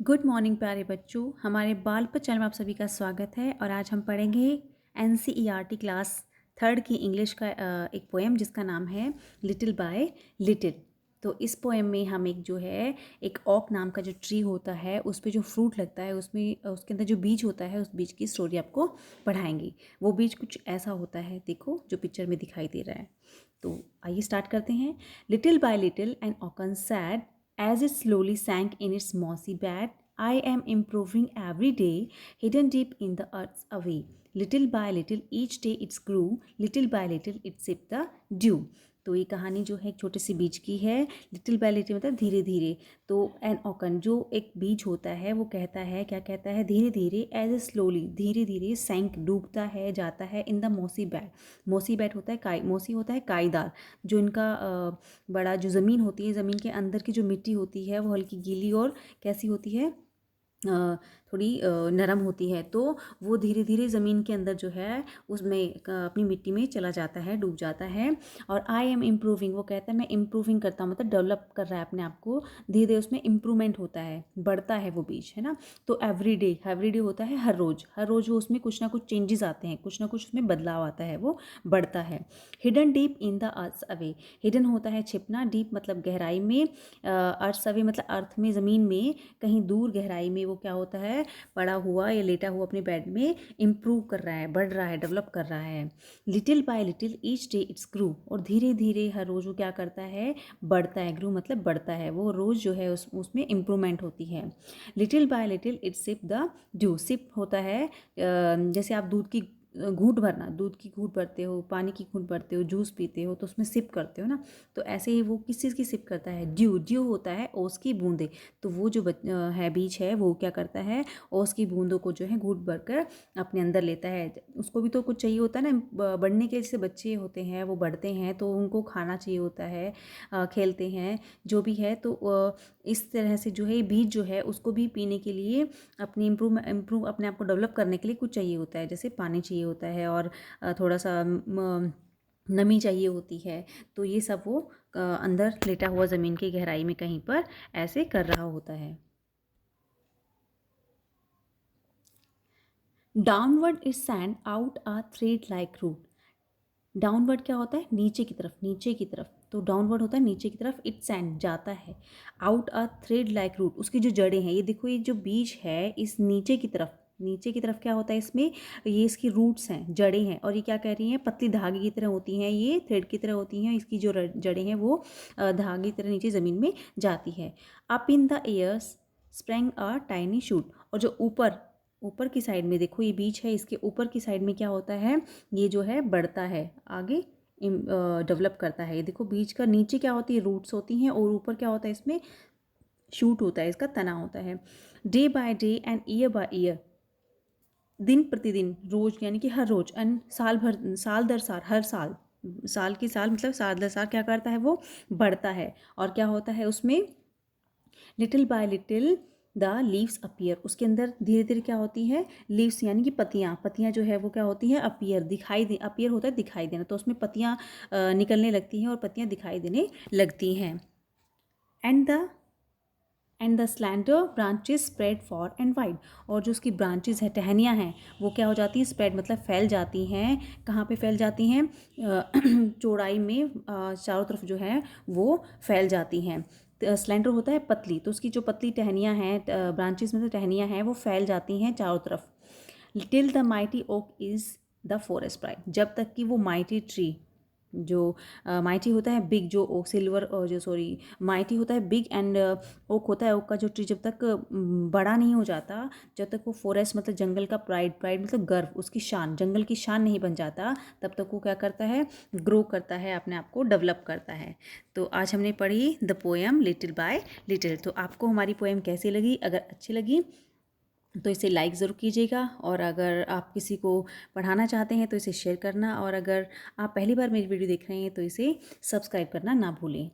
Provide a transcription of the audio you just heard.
Good morning प्यारे बच्चों, हमारे बाल पर चैनल में आप सभी का स्वागत है। और आज हम पढ़ेंगे NCERT क्लास थर्ड की इंग्लिश का एक पोएम जिसका नाम है लिटिल बाय लिटिल। तो इस पोएम में हम एक ओक नाम का जो ट्री होता है उस पे जो फ्रूट लगता है उसमें उसके अंदर जो बीज होता है उस बीज की स्टोरी आपको पढ़ाएंगे। वो बीज कुछ ऐसा होता है, देखो जो पिक्चर में दिखाई दे रहा है। तो आइए स्टार्ट करते हैं। Little by little an acorn said as it slowly sank in its mossy bed. I am improving every day, hidden deep in the earth's away. Little by little, each day it grew. Little by little, it sipped the dew. तो ये कहानी जो है एक छोटे से बीज की है। लिटिल बाय लिटिल मतलब धीरे धीरे। तो एन ओकन जो एक बीज होता है वो कहता है, क्या कहता है, धीरे धीरे, एज ए स्लोली, धीरे धीरे, सैंक डूबता है, जाता है, इन द मोसी बैड। मोसी बैड होता है काई, मोसी होता है काईदार, जो इनका बड़ा जो ज़मीन होती है, ज़मीन के अंदर की जो मिट्टी होती है वो हल्की गीली और कैसी होती है, थोड़ी नरम होती है। तो वो धीरे धीरे ज़मीन के अंदर जो है उसमें अपनी मिट्टी में चला जाता है, डूब जाता है। और आई एम इम्प्रूविंग, वो कहता है मैं इम्प्रूविंग करता हूँ, मतलब डेवलप कर रहा है अपने आप को, धीरे धीरे उसमें इम्प्रूवमेंट होता है, बढ़ता है वो बीज, है ना। तो एवरी डे होता है हर रोज़ वो उसमें कुछ ना कुछ चेंजेस आते हैं, कुछ ना कुछ उसमें बदलाव आता है, वो बढ़ता है। Hidden deep in the earth away, hidden होता है छिपना, डीप मतलब गहराई में, अर्थ अवे मतलब अर्थ में, ज़मीन में कहीं दूर गहराई में वो क्या होता है, पड़ा हुआ या लेटा हुआ अपने बेड में इम्प्रूव कर रहा है, बढ़ रहा है, डेवलप कर रहा है। Little by little each day it's grew, और धीरे धीरे हर रोज़ वो क्या करता है, बढ़ता है। ग्रू मतलब बढ़ता है, वो रोज़ जो है उसमें इम्प्रूवमेंट होती है। Little by little it's sip the dew, sip होता है जैसे आप दूध की घूंट भरना, दूध की घूंट भरते हो, पानी की घूंट भरते हो, जूस पीते हो तो उसमें सिप करते हो ना। तो ऐसे ही वो किस चीज़ की सिप करता है, ड्यू। ड्यू होता है ओस की बूंदे। तो वो जो है बीज है वो क्या करता है, ओस की बूंदों को जो है घूंट भर कर अपने अंदर लेता है। उसको भी तो कुछ चाहिए होता है ना बढ़ने के, जैसे बच्चे होते हैं वो बढ़ते हैं तो उनको खाना चाहिए होता है, खेलते हैं जो भी है। तो इस तरह से जो है बीज जो है उसको भी पीने के लिए, अपनी इम्प्रूव अपने आप को डेवलप करने के लिए कुछ चाहिए होता है, जैसे पानी चाहिए होता है और थोड़ा सा नमी चाहिए होती है। तो ये सब वो अंदर लेटा हुआ ज़मीन की गहराई में कहीं पर ऐसे कर रहा होता है। Downward is sand out a thread like root. Downward क्या होता है, नीचे की तरफ, नीचे की तरफ। तो डाउनवर्ड होता है नीचे की तरफ, इट सैंड जाता है, out a thread like root, उसकी जो जड़ें हैं, ये देखो ये जो बीज है इस नीचे की तरफ, नीचे की तरफ क्या होता है इसमें, ये इसकी रूट्स हैं, जड़ें हैं। और ये क्या कह रही हैं, पतली धागे की तरह होती हैं, ये थ्रेड की तरह होती हैं, इसकी जो जड़ें हैं वो धागे की तरह नीचे ज़मीन में जाती है। Up in the airs sprang a tiny shoot, और जो ऊपर ऊपर की साइड में देखो ये बीज है, इसके ऊपर की साइड में क्या होता है, ये जो है बढ़ता है, आगे डेवलप करता है। ये देखो बीज का नीचे क्या होती है, रूट्स होती हैं, और ऊपर क्या होता है, इसमें शूट होता है, इसका तना होता है। Day by day and year by year, दिन प्रतिदिन, रोज यानी कि हर रोज, एंड साल भर, साल दर साल, हर साल, साल की साल मतलब साल दर साल क्या करता है, वो बढ़ता है। और क्या होता है उसमें, little by little the leaves appear, उसके अंदर धीरे धीरे क्या होती है, लीव्स यानी कि पत्तियाँ, पत्तियाँ जो है वो क्या होती हैं, अपीयर, दिखाई दे, अपीयर होता है दिखाई देना, तो उसमें पत्तियाँ निकलने लगती हैं और पत्तियाँ दिखाई देने लगती हैं। And the slander branches spread for and wide, और जो उसकी ब्रांचेस है, टहनियाँ हैं, वो क्या हो जाती हैं, स्प्रेड मतलब फैल जाती हैं। कहाँ पे फैल जाती हैं, चौड़ाई में, चारों तरफ जो है वो फैल जाती हैं। स्लेंडर होता है पतली, तो उसकी जो पतली टहनियाँ हैं, ब्रांचेस में से टहनियाँ हैं वो फैल जाती हैं चारों तरफ। Till the mighty oak is the forest bright, जब तक कि वो माइटी ट्री, जो माइटी होता है बिग, जो ओक सिल्वर, जो सॉरी माइटी होता है बिग, एंड ओक होता है, ओक का जो ट्री जब तक बड़ा नहीं हो जाता, जब तक वो फॉरेस्ट मतलब जंगल का प्राइड, प्राइड मतलब गर्व, उसकी शान, जंगल की शान नहीं बन जाता, तब तक वो क्या करता है, ग्रो करता है, अपने आप को डेवलप करता है। तो आज हमने पढ़ी the poem little by little. तो आपको हमारी पोएम कैसी लगी, अगर अच्छी लगी तो इसे लाइक ज़रूर कीजिएगा, और अगर आप किसी को पढ़ाना चाहते हैं तो इसे शेयर करना, और अगर आप पहली बार मेरी वीडियो देख रहे हैं तो इसे सब्सक्राइब करना ना भूलें।